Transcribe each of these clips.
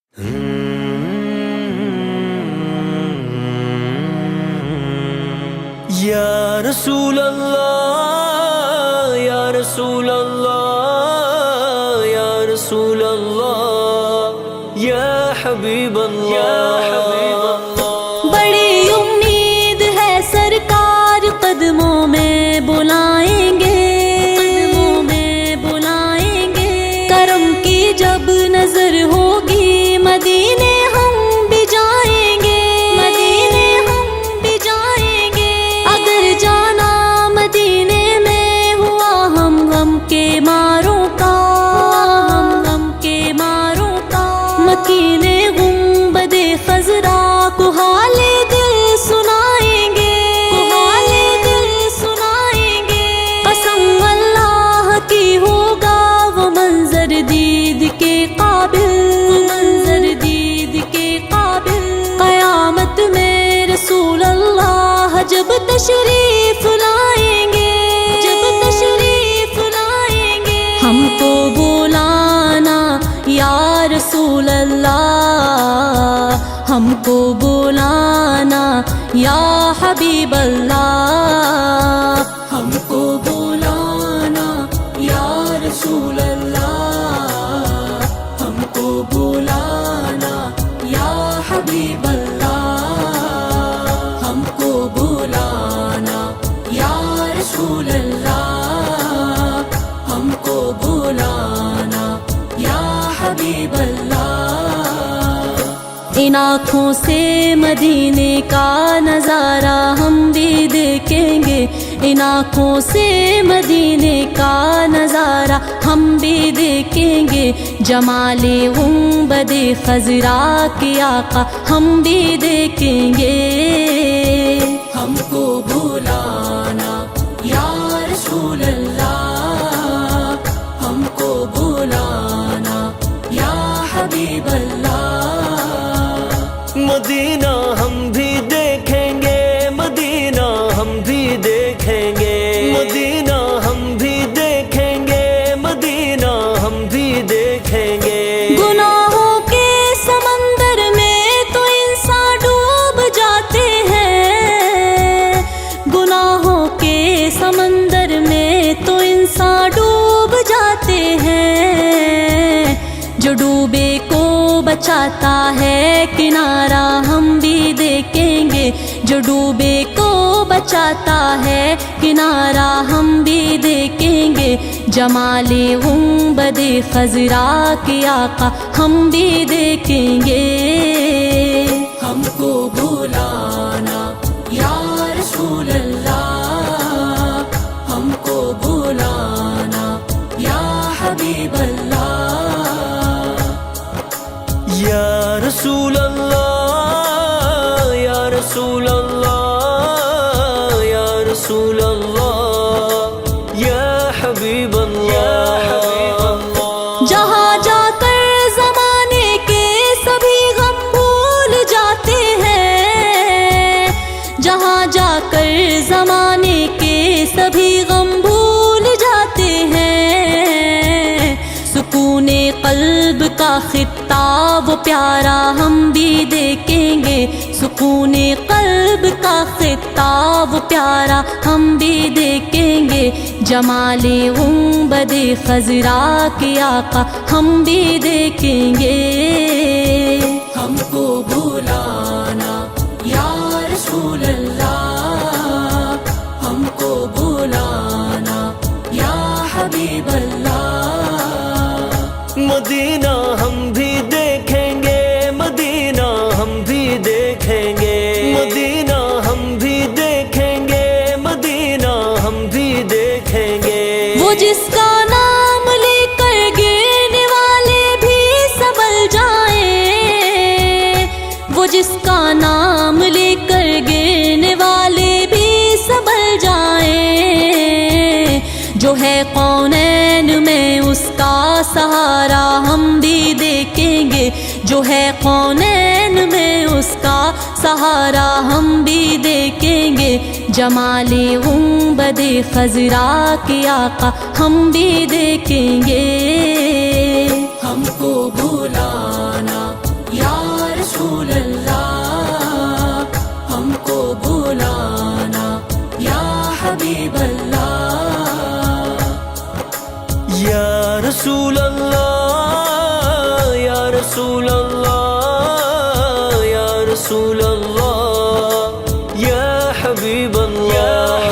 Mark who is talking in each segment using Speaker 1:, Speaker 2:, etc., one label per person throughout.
Speaker 1: या रसूल अल्लाह या रसूल अल्लाह या रसूल अल्लाह या हबीब अल्लाह।
Speaker 2: बड़ी उम्मीद है सरकार कदमों में बुलाएंगे, कदमों में बुलाएंगे। करम की जब नजर होगी मदीने हम भी जाएंगे, मदीने हम भी जाएंगे। अगर जाना मदीने में हुआ हम के मारों का, हम के मारों का। मकीने गुंबदे खजरा को हाले दिल सुनाएंगे, को हाले दिल सुनाएंगे। कसम अल्लाह की होगा वो मंजर दीद के काबिल, मंजर दीद के काबिल। कयामत में रसूल अल्लाह जब तशरीफ लाएंगे, जब तशरीफ लाएंगे। हमको बुलाना या रसूल अल्लाह, हमको बुलाना या हबीब अल्लाह। हमको बुलाना या रसूल अल्लाह, हमको बुलाना या हबीब अल्लाह। हमको बुलाना या रसूल अल्लाह, हमको बुलाना या हबीब अल्लाह। इन आँखों से मदीने का नज़ारा हम भी देखेंगे, इन आँखों से मदीने का नज़ारा हम भी देखेंगे। जमाले गुंबदे खजरा के आका हम भी देखेंगे। हमको बुलाना या रसूल अल्लाह, हमको बुलाना या हबीब अल्लाह।
Speaker 1: मदीना हम भी देखेंगे, मदीना हम भी देखेंगे, मदीना हम भी देखेंगे, मदीना हम भी देखेंगे।
Speaker 2: गुनाहों के समंदर में तो इंसान डूब जाते हैं, गुनाहों के समंदर में तो इंसान डूब जाते हैं। जो डूबे को बचाता है किनारा हम भी देखेंगे, जो डूबे को बचाता है किनारा हम भी देखेंगे। जमाले गुंबदे खजरा के आका हम भी देखेंगे। हमको बुलाना या रसूल अल्लाह, हमको बुलाना या हबीब अल्लाह।
Speaker 1: या रसूल अल्लाह या रसूल अल्लाह या रसूल अल्लाह या हबीब अल्लाह।
Speaker 2: जहाँ जाकर जमाने के सभी गम भूल जाते हैं, जहाँ जाकर जमाने के सभी गम भूल जाते हैं। सुकूने कल्ब का खिताब वो प्यारा हम भी देखेंगे, सुकूने कल्ब का खिताब वो प्यारा हम भी देखेंगे। जमाले गुंबदे खजरा के आका हम भी देखेंगे। हमको बुलाना या रसूल अल्लाह, हमको बुलाना या हबीब अल्लाह।
Speaker 1: मदीना हम भी देखेंगे, मदीना हम भी देखेंगे, मदीना हम भी देखेंगे, मदीना हम भी देखेंगे।
Speaker 2: वो जिसका नाम लेकर गिरने वाले भी संभल जाएं, वो जिसका नाम लेकर गिरने वाले भी संभल जाएं। जो है कौनैन में उसका सहारा हम भी देखेंगे, जो है कौनैन में उसका सहारा हम भी देखेंगे। जमाले गुंबदे खजरा के आका हम भी देखेंगे। हमको बुलाना
Speaker 1: रसूल अल्लाह, या रसूल अल्लाह, या हबीब अल्लाह।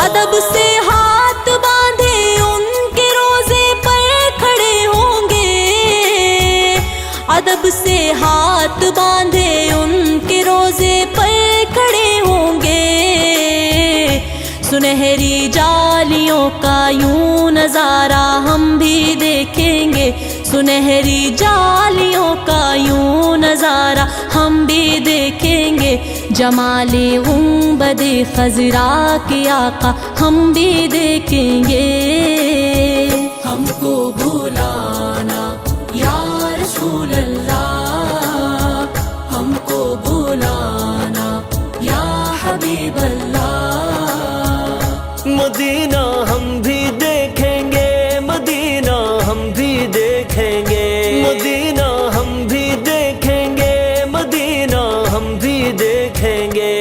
Speaker 2: अदब से हाथ बांधे उनके रोजे पर खड़े होंगे, अदब से हाथ बांधे उनके रोजे पर खड़े होंगे। सुनहरी जालियों का यूं नजारा हम भी देखेंगे, सुनहरी जालियों का यूं नजारा हम भी देखेंगे। जमाले गुंबदे खजरा के आका हम भी देखेंगे। हमको बुलाना या रसूल अल्लाह, हमको बुलाना या हबीब अल्लाह।
Speaker 1: मदीना हम भी देखेंगे, मदीना हम भी देखेंगे, मदीना हम भी देखेंगे, मदीना हम भी देखेंगे।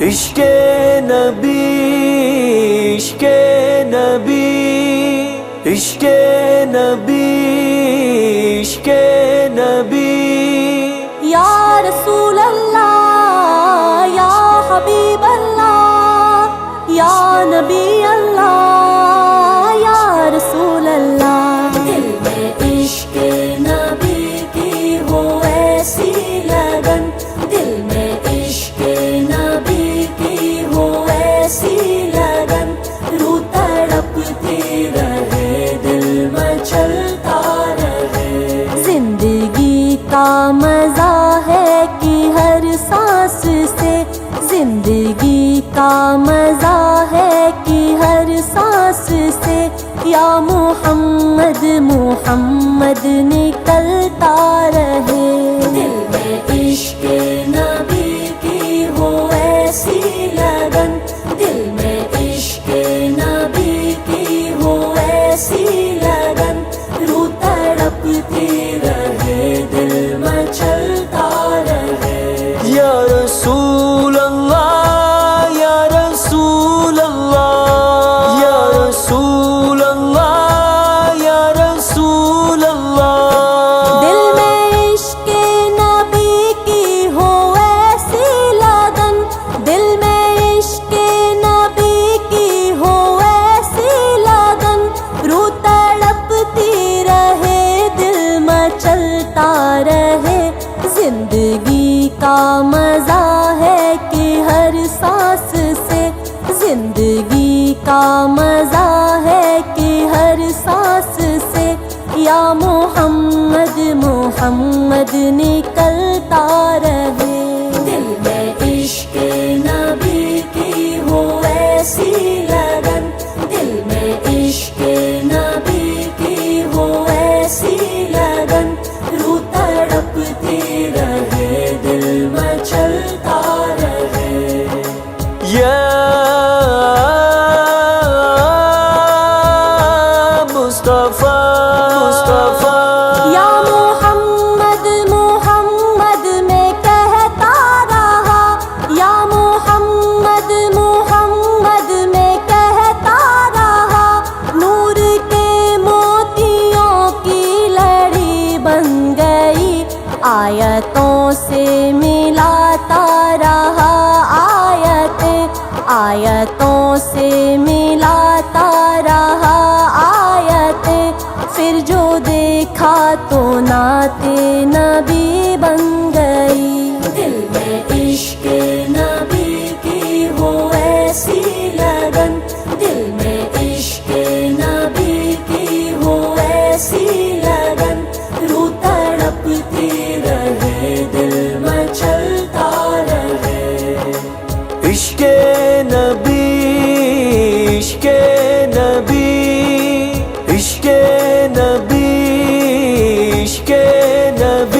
Speaker 1: इश्के नबी, इश्के नबी, इश्के नबी, इश्के नबी।
Speaker 2: या रसूल अल्लाह, या हबीब अल्लाह, या नबी अल्लाह, या रसूल अल्लाह। दिल में इश्क नबी की हो ऐसी लगन, दिल में इश्क नबी की हो ऐसी लगन। रूह तड़पती रहे, दिल मचलता रहे। जिंदगी का मजा है कि हर सांस से, जिंदगी का मजा है कि हर सांस से। या मोहम्मद मोहम्मद निकलता रहे। दिल में इश्क नबी की हो ऐसी लगन, दिल में इश्क नबी की हो ऐसी लगन। रूह तड़पती रहे, दिल मचलता रहे।
Speaker 1: या रसूल अल्लाह, या रसूल अल्लाह, या रसूल अल्लाह, या रसूल अल्लाह।
Speaker 2: दिल में इश्क नबी की हो ऐसी लगन, दिल में इश्क नबी की हो ऐसी लगन। रूह तड़पती रहे, दिल मचलता रहे। जिंदगी का मजा है कि हर सांस से, जिंदगी का मजा है कि हर सांस से। या मोहम्मद मोहम्मद निकलता रहे। दिल में इश्क नबी की हो ऐसी लगन, दिल में इश्क नबी की हो ऐसी लगन। रूह तड़पती रहे, दिल मचलता रहे।
Speaker 1: या मुस्तफा, मुस्तफा।
Speaker 2: या मोहम्मद मोहम्मद में कहता रहा, या मोहम्मद मोहम्मद में कहता रहा। नूर के मोतियों की लड़ी बन गई, आयतों से मिलाता रहा। आयतों से मिलाता रहा आयतें। फिर जो देखा तो नाते नबी बन गई। दिल में इश्क नबी की हो ऐसी लगन, दिल में इश्क नबी की हो ऐसी लगन। रूह तड़पती रहे, दिल मचलता रहे।
Speaker 1: इश्क नबी, इश्क नबी, इश्क नबी, इश्क नबी।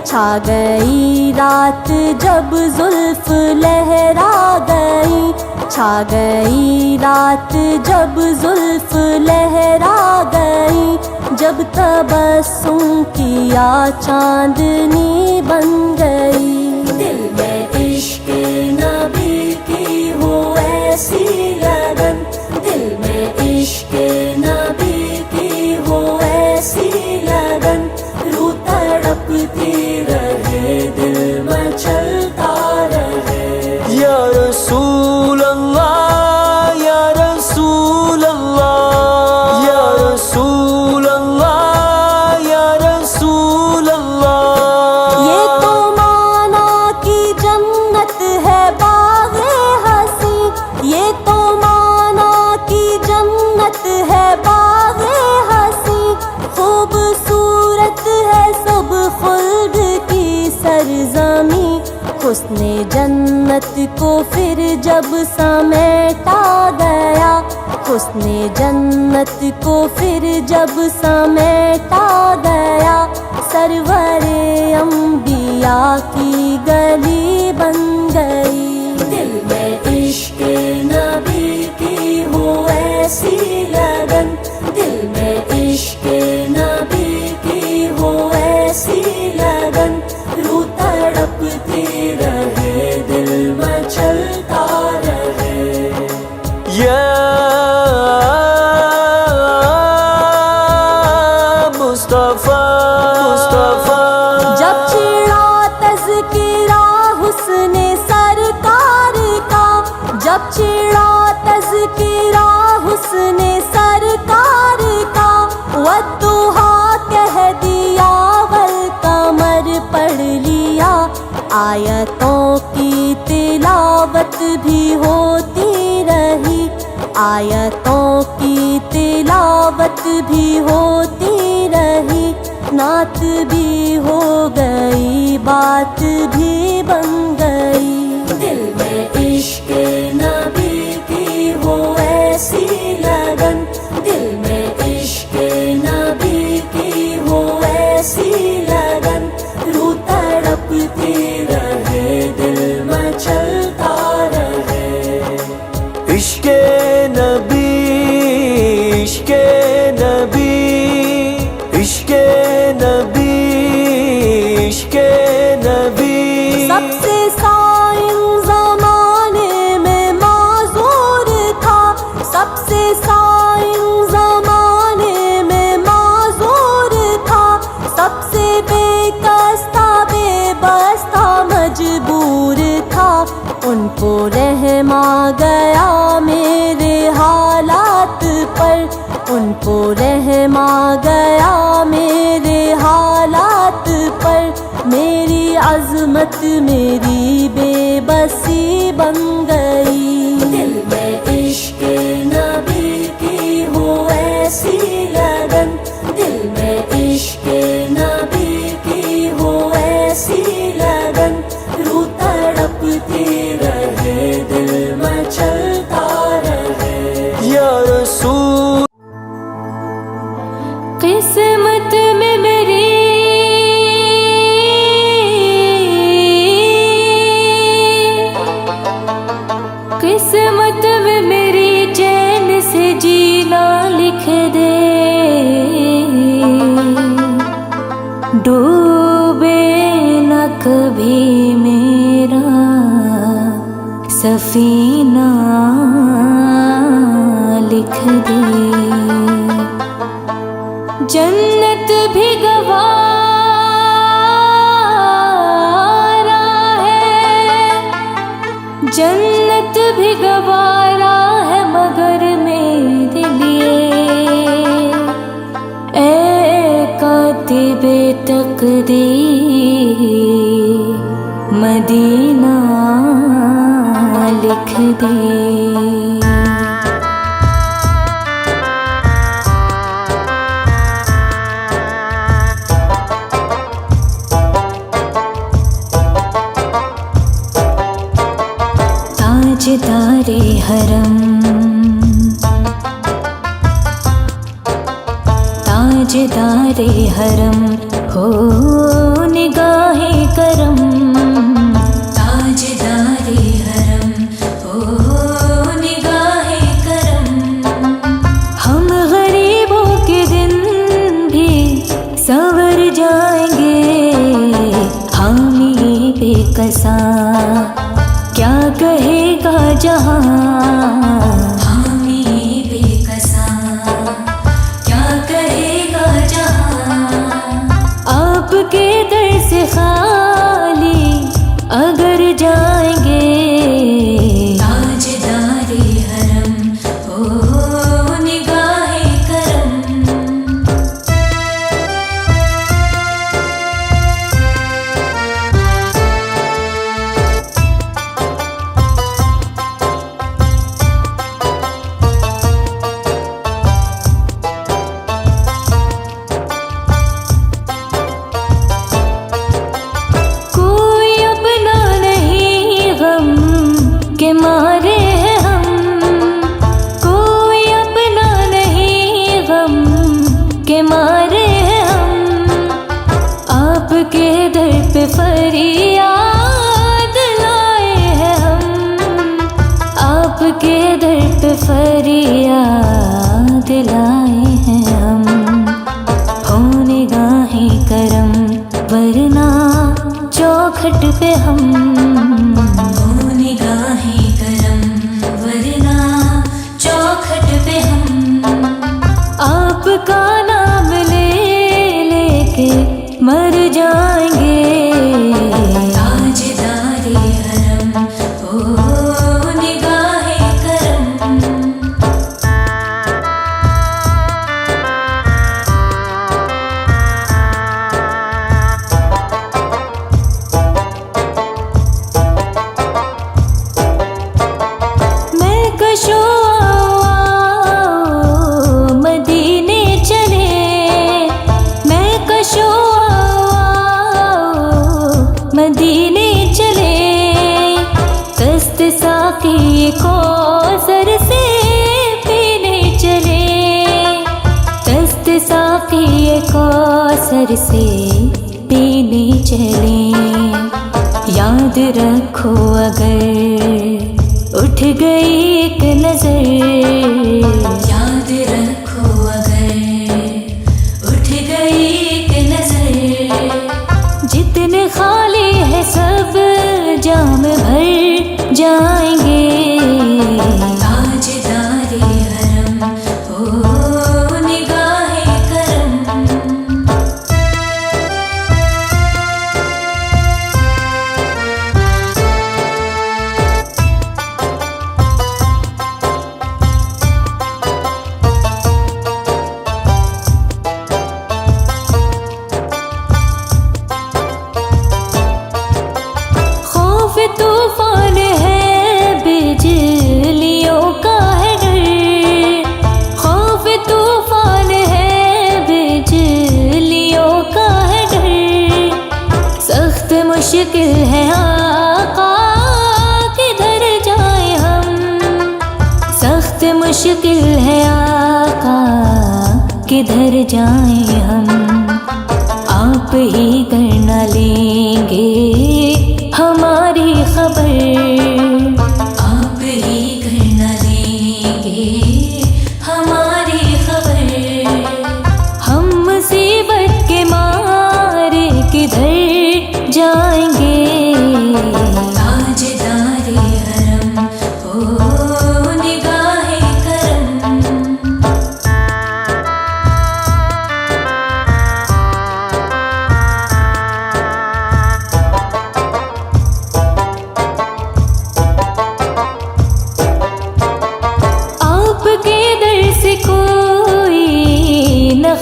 Speaker 2: छा गई रात जब जुल्फ लहरा गई, छा गई रात जब जुल्फ लहरा गई, जब तबस्सुम किया चांदनी बन गई। दिल में इश्क नबी की हो ऐसी लगन, दिल में इश्क नबी की हो ऐसी लगन, रूह तड़पती रहे दिल मचलता रहे।
Speaker 1: या रसूल अल्लाह, या रसूल अल्लाह, या रसूल अल्लाह, या रसूल अल्लाह।
Speaker 2: ये तो माना की जन्नत है बाग़े हंसी, ये तो माना की जन्नत है बाग़े हंसी, खूबसूरत है सब खुल्द की सरज़मी। हुस्ने जन्नत को फिर जब समेटा गया, हुस्ने जन्नत को फिर जब समेटा गया, सरवरे अंबिया की गली बन गई। दिल में इश्क नबी की हो ऐसी लगन, दिल में इश्क नबी की हो ऐसी लगन, रूह तड़पती रहे दिल मचलता रहे।
Speaker 1: या मुस्तफा, मुस्तफा।
Speaker 2: जब छिड़ा तज़किरा हुस्ने सरकार का, जब छिड़ा तज़किरा हुस्ने सरकार का, वद्दुहा कह दिया वल कमर पढ़ लिया, आयतों की तिलावत भी होती रही, आयतों की तिलावत भी होती रही, नात भी हो गई बात भी बन गई। दिल में इश्क नबी की हो ऐसी लगन, दिल में इश्क नबी की हो ऐसी लगन, रूह तड़पती रहे दिल मचलता रहे।
Speaker 1: इश्क नबी, इश्क नबी, इश्क नबी, इश्क नबी।
Speaker 2: सबसे साइन ज़माने में माज़ूर था, सबसे साइन ज़माने में माज़ूर था, सबसे बेकस्ता बेबस्ता मजबूर था, उनको रहम आ गया मेरे हालात पर, उनको रहम आ गया मेरे हालात पर, मेरी अज़मत मेरी बेबसी बन गई। दिल में इश्क नबी की हो ऐसी लगन, दिल में इश्क नबी की हो ऐसी लगन, रूह तड़पती रहे दिल मचलता रहे।
Speaker 1: या रसूल।
Speaker 2: किस्मत में मेरी किस्मत में मेरी चैन से जीना लिख दे, डूबे न कभी मेरा सफीना लिख दे। जन्नत भी गवारा है, जन्नत भी गवारा है मगर मेरे लिए, ए कातिबे तकदीर मदीना लिख दे। ताजदारे हरम, ताजदारे हरम हो निगाहे करम, ताजदारे हरम, हो निगाहे करम। हम गरीबों के दिन भी संवर जाएंगे, हामी बेकसा क्या कहेगा जहां, हामी बेकसा क्या कहेगा जहां। आपके दर से खाली अगर जाएंगे, ताजदारे हरम, ओ निगाहे करम। के मारे हैं हम, कोई अपना नहीं गम के मारे हैं हम। आपके दर पे फरियाद लाए हैं हम, आपके दर पे फरियाद लाए हैं हम। हो निगाहे करम वरना चौखट पे हम, निगाहे करम वरना चौखट पे हम। आपका नाम ले लेके मर जाएंगे, ताजदारे हरम, ओ निगाहे करम। मदीने चले, मैं कशो मदीने चले। दस्त साकी को सर से पीने चले, दस्त साकी को सर से पीने चले। याद रखो अगर उठ गई एक नजर, याद रखो अगर उठ गई एक नजर। जितने खाली है सब जाम भर जाएंगे, ताजदारे हरम, ओ निगाहे करम। तूफान है बिजलियों का है डर, खौफ तूफान है बिजलियों का है डर। सख्त मुश्किल है आका किधर जाए हम, सख्त मुश्किल है आका किधर जाए हम। आप ही कर न लेंगे हमारी खबर, आप ही कर न लेंगे हमारी खबर। हम मुसीबत के मारे किधर जाएंगे, ताजदारे हरम, ओ निगाहे करम।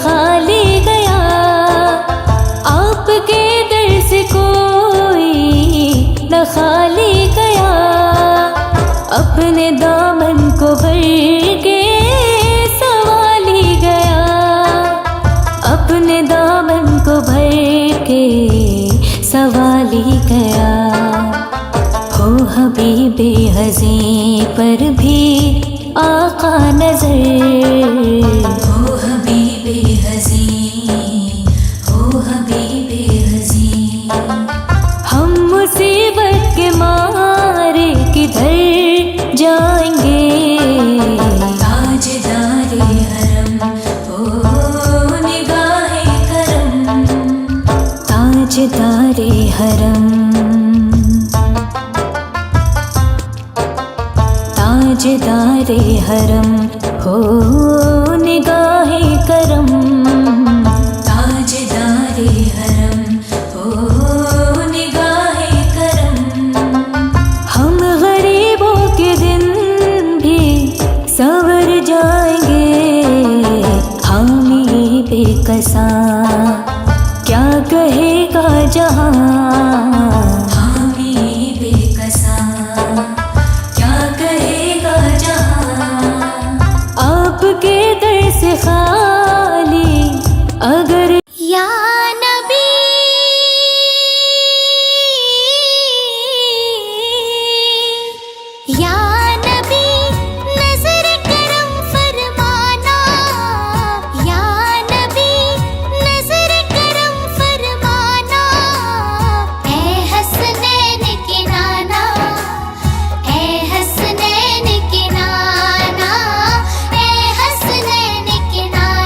Speaker 2: खाली गया आपके दर से कोई न खाली गया। अपने दामन को भर के सवाली गया, अपने दामन को भर के सवाली गया। हो हबीबे हज़ीं पर भी आका नजर, हो हबीबे हज़ीं, हो हबीबे हज़ीं।
Speaker 3: ताजदारे हरम हो निगाहे करम, ताजदारे हरम हो निगाहे करम। हम गरीबों के दिन भी संवर जाएंगे, हामी बेकसा क्या कहेगा जहां, हामी बेकसा क्या कहेगा जहां। आपके दर से खाली अगर
Speaker 4: या नबी या नबी नजर करम फरमाना, या नबी नजर करम फरमाना। ए हसनैन के नाना, ए हसनैन के नाना, ए हसनैन के नाना।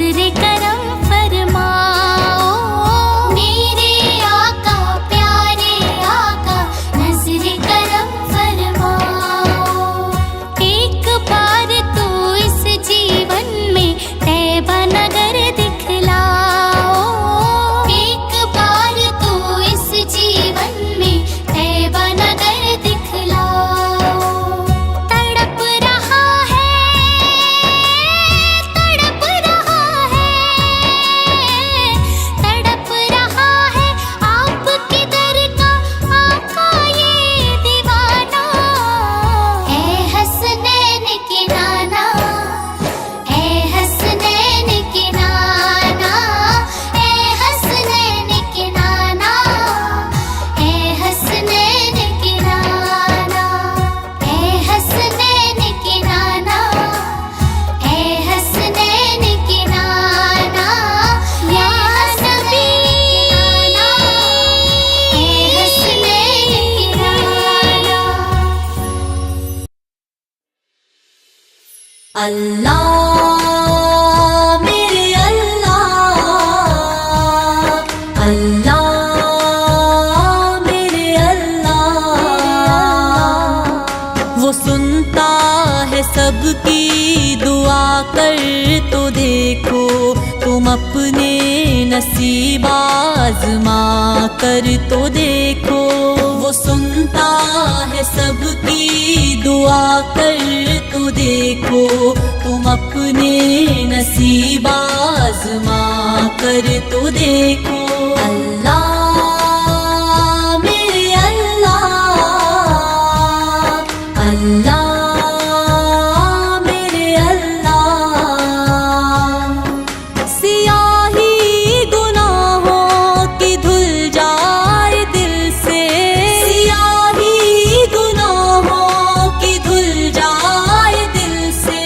Speaker 4: नजर करम फरमाओ। मेरे आका प्यारे आका नजर करम फरमाओ। एक बार तो इस जीवन में तैबा नगर दिखलाओ। एक बार तो इस जीवन में तैबा नगर दिखलाओ। तड़प रहा है आपके दर का आका ये दीवाना। है हसनैन के नाना, है हसनैन के नाना, है हसनैन के नाना, है हसनैन के नाना, है हसनैन के नाना, है हसनैन के नाना। या नबी है हसनैन के नाना।
Speaker 2: अल्लाह मेरे अल्लाह, अल्लाह मेरे अल्लाह। वो सुनता है सबकी दुआ, कर तो देखो तुम अपने नसीब आज़मा कर तो देखो। वो सुनता है सबकी दुआ, कर तो देखो तुम अपने नसीब आज़मा कर तो देखो। अल्लाह मेरे अल्लाह, अल्लाह मेरे अल्लाह। सियाही गुनाहों की धुल जाए दिल से, सियाही गुनाहों की धुल जाए दिल से।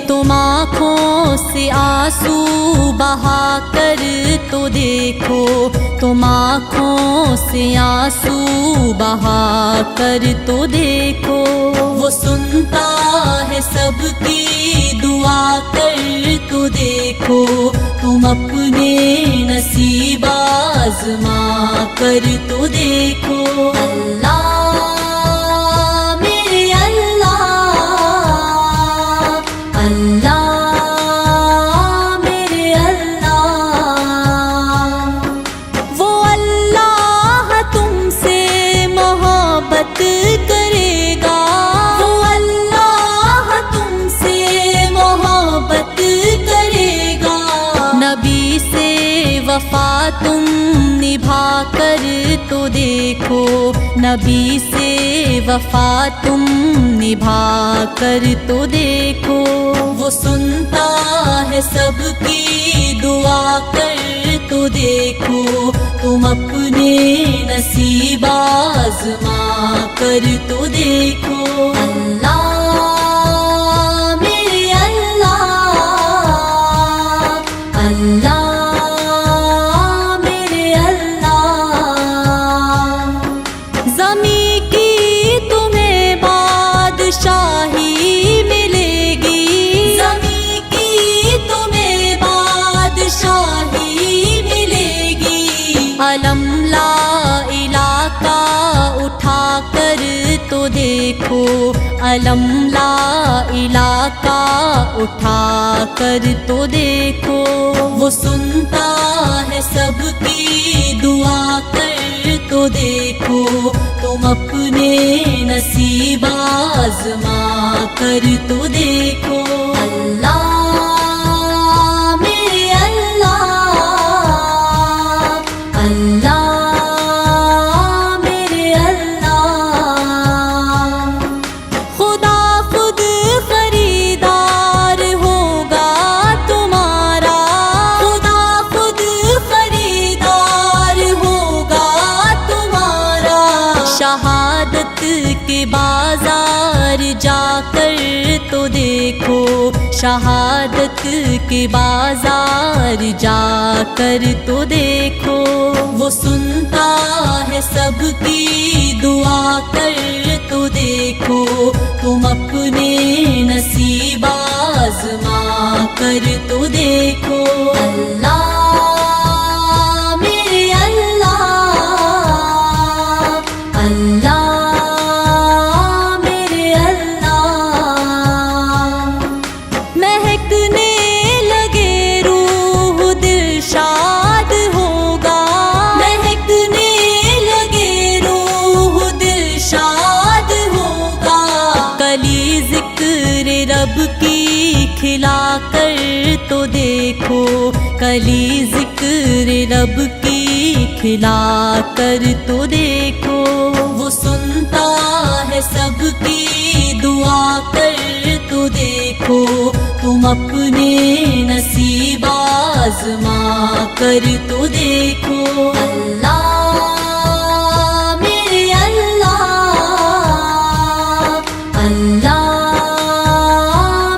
Speaker 2: तुम आँखों से आंसू बहा कर तो देखो, तुम आँखों से आंसू बहा कर तो देखो। वो सुनता है सबकी दुआ, कर तो देखो तुम अपने नसीब आज़मा कर तो देखो। अल्लाह मेरे अल्लाह, अल्लाह मेरे अल्लाह। वो अल्लाह तुमसे मोहब्बत करेगा, वो अल्लाह तुमसे मोहब्बत करेगा। नबी से वफा तुम निभा कर तो देखो, नबी से वफा तुम निभा कर तो देखो। वो सुनता है सबकी दुआ, कर तो देखो तुम अपने नसीब आज़मा कर तो देखो। अल्लाह मेरे अल्लाह, अल्लाह मेरे अल्लाह। ज़मी की तुम्हें बादशाही मिलेगी, ज़मी की तुम्हें बादशाही मिलेगी। अलम ला इलाका उठा कर तो देखो, अलम ला इलाका उठा कर तो देखो। वो सुनता है सबकी दुआ, कर तो देखो तुम अपने नसीब आज़मा कर तो देखो। अल्लाह मेरे अल्लाह, अल्लाह मेरे अल्लाह। खुदा खुद खरीदार होगा तुम्हारा, खुदा खुद खरीदार होगा तुम्हारा। शहादत के बाजार जाकर तो देखो, शहादत के बाजार जाकर तो देखो। वो सुनता है सबकी दुआ, कर तो देखो तुम अपने नसीब आजमा कर तो देखो। अल्लाह मेरे अल्लाह, अल्लाह मेरे अल्लाह। महकने लगे रूह दिल शाद होगा, महकने लगे रूह दिल शाद होगा। कली जिक्र रब की खिला कर तो देखो, कली जिक्र रब की खिला कर तो देखो। वो सुनता है सबकी दुआ कर तो देखो। तुम अपने नसीब आज़मा कर तो देखो। अल्लाह मेरे अल्लाह, अल्लाह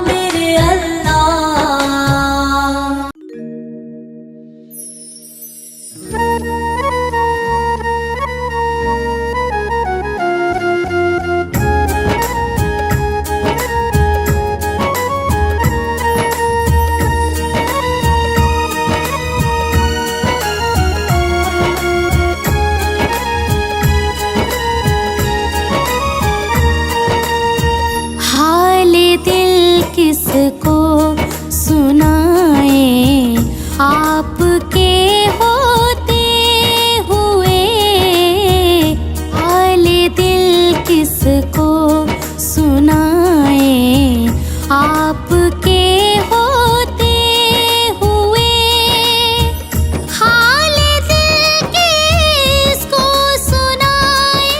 Speaker 2: मेरे अल्लाह।
Speaker 3: हाले दिल किसको सुनाए, आपके होते हुए। हाले दिल किसको सुनाए, आपके होते हुए। हाले दिल किसको सुनाए,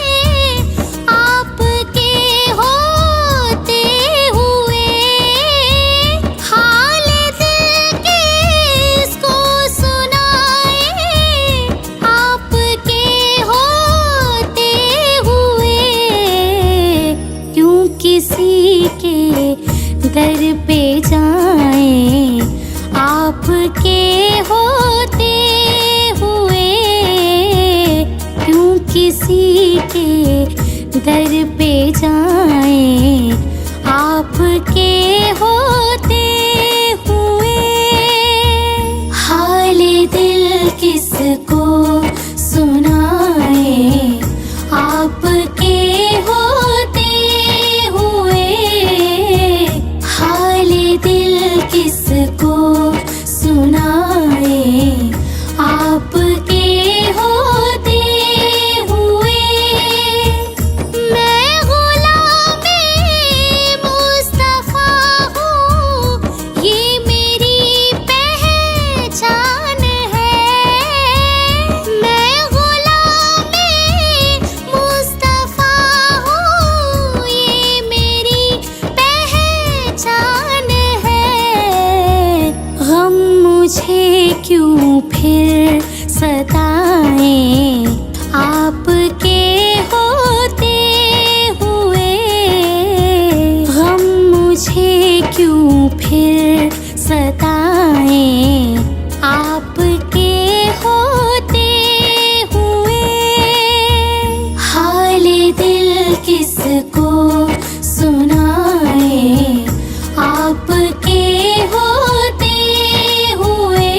Speaker 3: आपके होते हुए। हाले दिल किसको सुनाए, आपके होते हुए। क्यों किसी के दर पे जाएं, आपके होते हुए। क्यों किसी के दर पे जाएं, आपके होते हुए। हाले दिल किसको सुनाए, आपके होते हुए। हाले दिल किसको सुनाए, आपके होते हुए। मैं गुलामे मुस्तफा हूँ, ये मेरी पहचान है। मैं गुलामे मुस्तफा हूँ, ये मेरी पहचान है। गम मुझे क्यों फिर सताएं, आपके होते हुए। गम मुझे क्यों फिर सताएं, आपके होते हुए। हाले दिल किसको सुनाए, आपके होते हुए।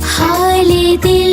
Speaker 3: हाले दिल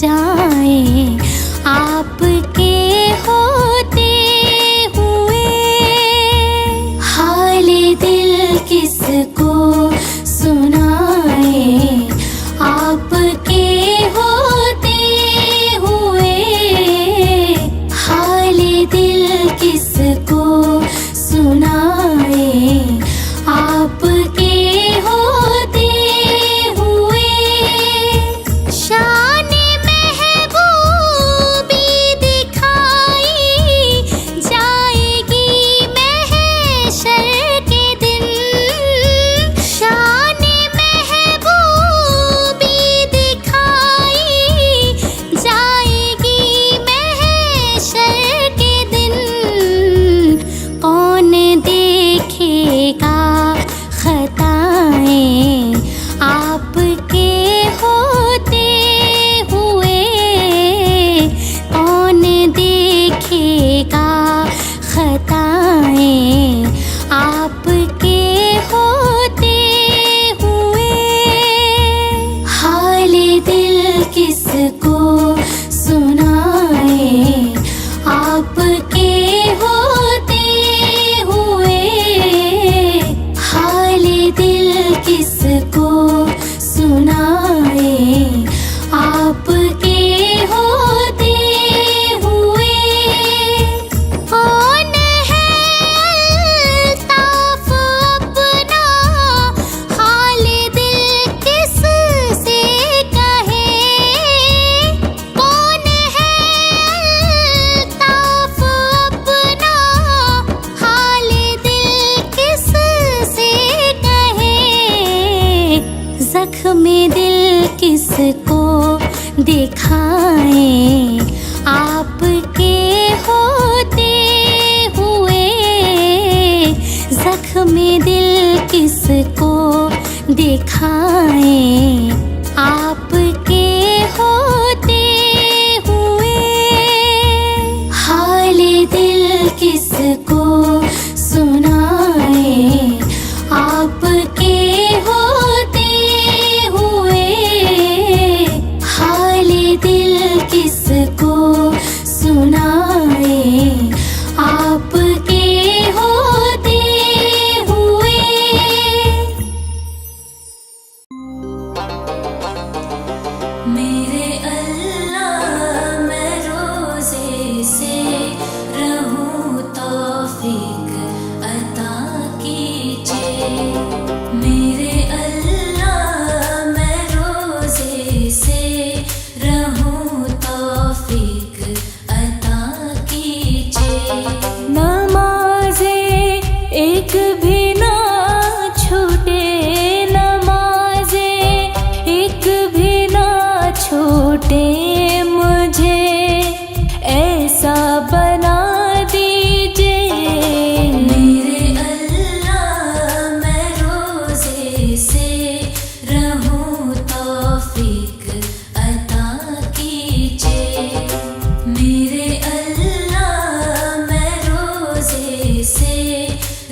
Speaker 3: जाए आपके होते हुए। हाल दिल किसको सुनाए आपके होते हुए। हाल दिल किसको सुनाए आपके होते हुए। शान महबूबी दिखाई जाएगी महशर के दिन। शान महबूबी दिखाई जाएगी महशर के दिन। कौन देखेगा खताएं आपके होते हुए। कौन देखेगा खताएं आपके होते हुए। हाल दिल किसको सुनाए आपके होते हुए। हाल दिल किसको सुनाए आपके होते हुए। कौन है अल्ताफ अपना हाल दिल किस से कहे। कौन है अल्ताफ अपना हाल दिल किस से कहे। जख्म दिल किसको दिखाए आपके होते हुए। जख्म दिल किसको दिखाए आपके होते हुए। हाल दिल किसको सुनाए आपके होते हुए। हाल दिल किसको सुनाए आपके होते हुए।
Speaker 2: मेरे अल्लाह मैं रोज़े से रहूं तौफीक अता कीजिए। मेरे अल्लाह मैं रोज़े से रहूं तौफीक अता कीजिए। नमाज़े एक भी ना छूटे। नमाज़े एक भी ना छूटे। मुझे ऐसा बना दीजिए। मेरे अल्लाह मैं रोज़े से रहूं तौफीक अता कीजिए। मेरे अल्लाह मैं रोज़े से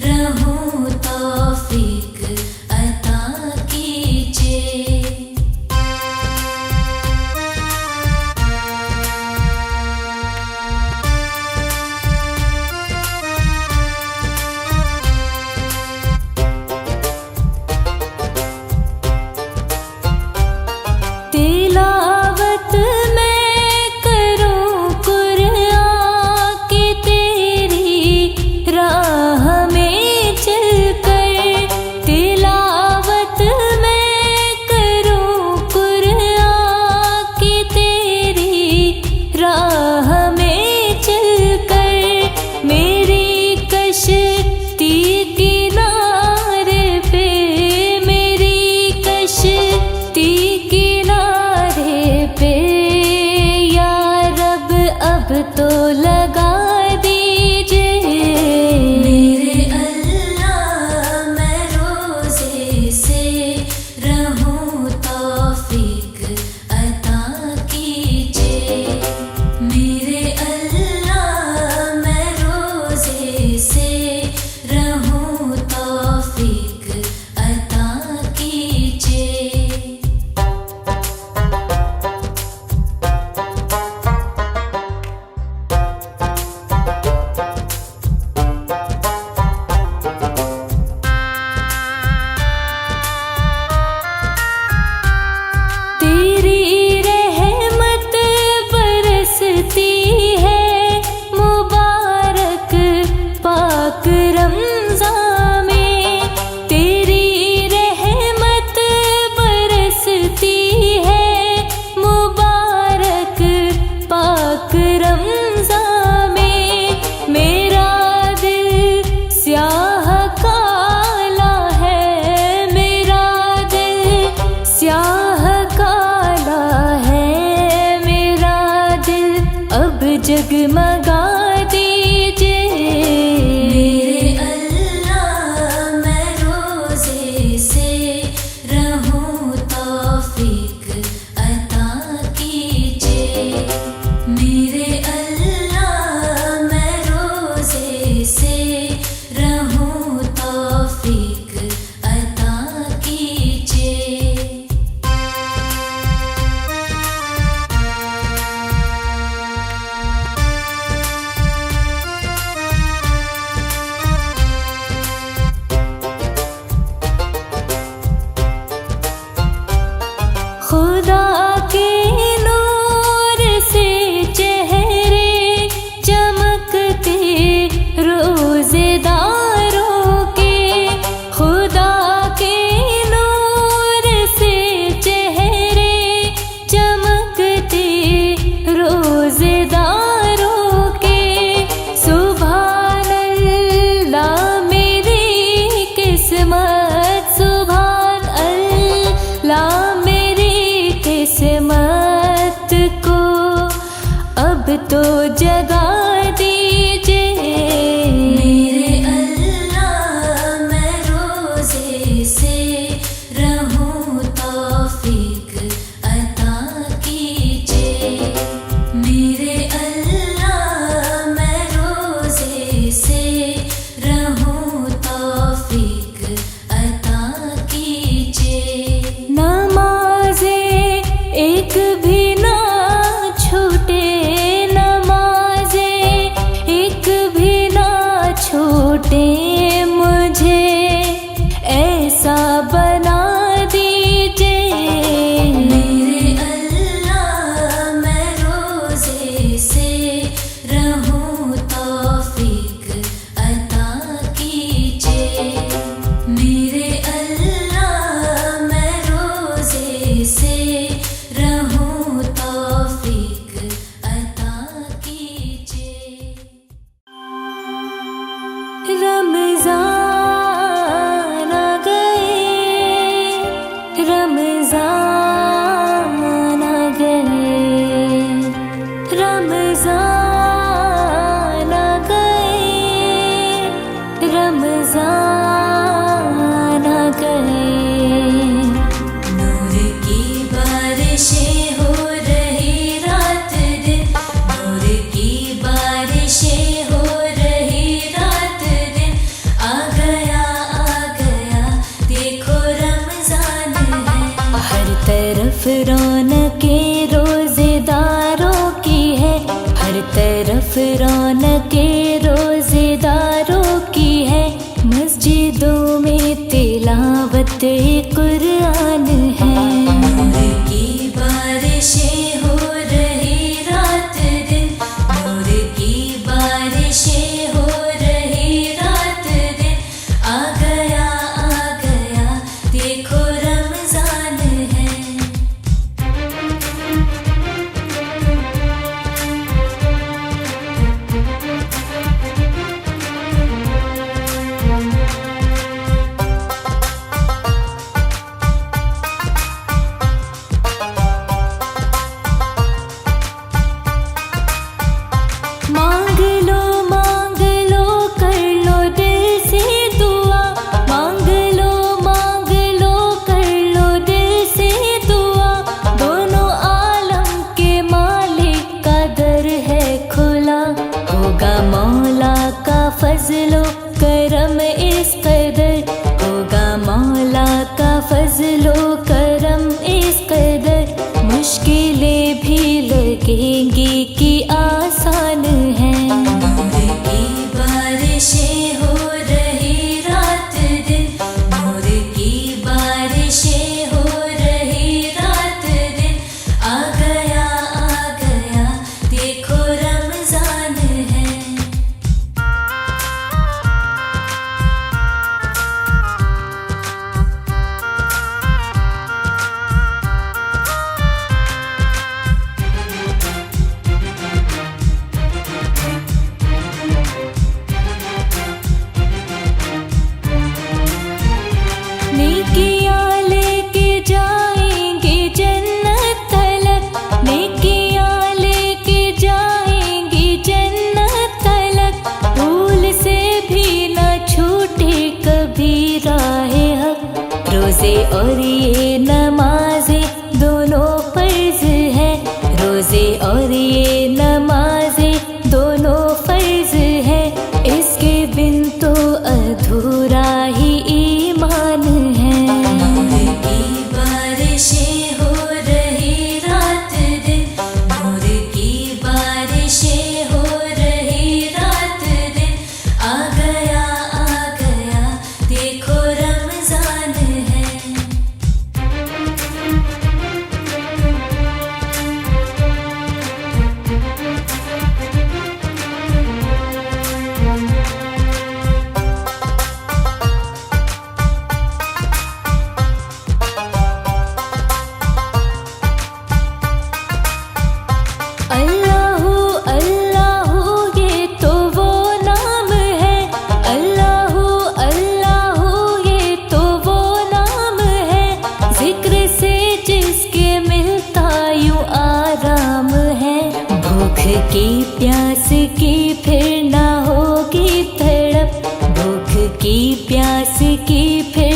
Speaker 2: रहूं तौफीक अता कीजिए। तिलावत मैं करूं कुरान की तेरी राह तो जगा दीजिए मेरे अल्लाह, मैं रोज़े से रहूं, तौफीक अता कीजिए मेरे अल्लाह, मैं रोज़े से रहूं, तौफीक अता कीजिए। नमाज़े एक भी ना छूटे, नमाज़े एक भी ना छूटे, मुझे ऐसा बना दीजिए मेरे अल्लाह, मैं रोज़े से रहूं, तौफीक अता कीजिए मेरे अल्लाह, मैं रोज़े से रहूं, तौफीक अता कीजिए। रमज़ान आ गए, रमज़ान आ गए, रमज़ान आ गए, रमज़ान आ गए। नूर की बारिशें हो रही रात दिन, नूर की बारिशें हो रही रात दिन, आ गया देखो रमज़ान है। हर तरफ रौनकें रोज़ेदारों की है, हर तरफ रौनकें रोज़ेदारों की है, मस्जिदों में तिलावत कुरान है। नूर की बारिशें हो रही रात दिन, नूर की बारिशें हो रही रात दिन, आ गया देखो रमज़ान है। मांग लो कर लो दिल से दुआ, मांग लो कर लो दिल से दुआ, दोनों आलम के मालिक का दर है खुला, होगा मौला का फजलो करम इस कदर, होगा मौला का फजलो करम इस कदर, मुश्किलें भी लगेंगी कि आसान है। नूर की बारिशें हो रही रात दिन, नूर की बारिशें हो रही रात दिन, आ गया देखो रमज़ान है। नेकियां लेके जाएंगे जन्नत तलक, नेकियां लेके जाएंगे जन्नत तलक, भूल से भी न छूटे कभी राहे हक। रोज़े और ये नमाज़े दोनों फर्ज है, रोज़े और ये नमाज़े दोनों फर्ज है, इसके बिन तो अधूरा ही ईमान है। नूर की बारिशें हो रही रात दिन, नूर की बारिशें हो रही रात दिन, आ गया देखो रमज़ान है। की प्यास की फिर ना होगी तड़प, भूख की प्यास की फिर